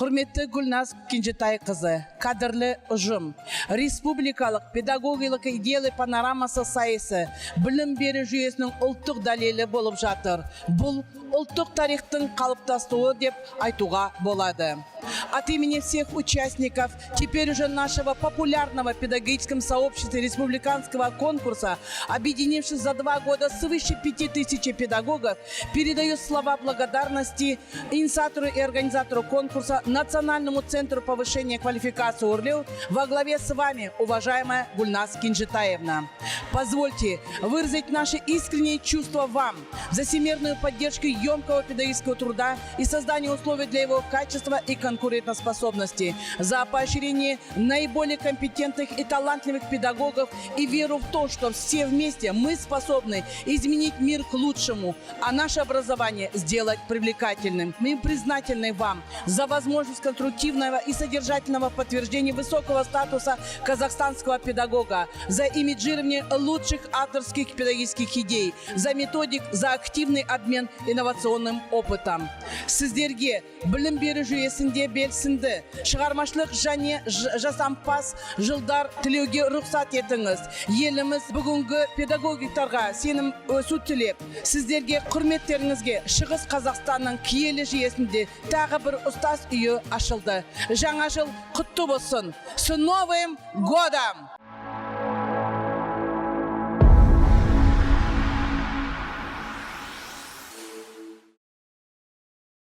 Құрметті Гүлназ Кенжетайқызы, қадірлі ұжым, республикалық педагогиялық идеялы панорамасы сайысы білім беру жүйесінің ұлттық дәлелі болып жатыр. Бұл ұлттық тарихтың қалыптасуы деп айтуға болады. От имени всех участников теперь уже нашего популярного педагогического сообщества республиканского конкурса, объединившись за 2 года свыше 5000 педагогов, передаю слова благодарности инициатору и организатору конкурса Национальному центру повышения квалификации УРЛЕУ во главе с вами, уважаемая Гульназ Кенжетаевна. Позвольте выразить наши искренние чувства вам за всемирную поддержку емкого педагогического труда и создание условий для его качества и конкурентоспособности, за поощрение наиболее компетентных и талантливых педагогов и веру в то, что все вместе мы способны изменить мир к лучшему, а наше образование сделать привлекательным. Мы признательны вам за возможность конструктивного и содержательного подтверждения высокого статуса казахстанского педагога, за имиджирование лучших авторских педагогических идей, за методик, за активный обмен инновационным опытом. Сіздерге білім беру жүйесінде белсенді, шығармашылық және жасампаз жылдар тілеуге рұқсат етіңіз. Еліміз бүгінгі педагогтарға сенім өсу тілеп, сіздерге құрметтеріңізге Шығыс Қазақстанның киелі жүйесінде тағы бір ұстаз үйі ашылды. Жаңа жыл құтты болсын. С Новым годом!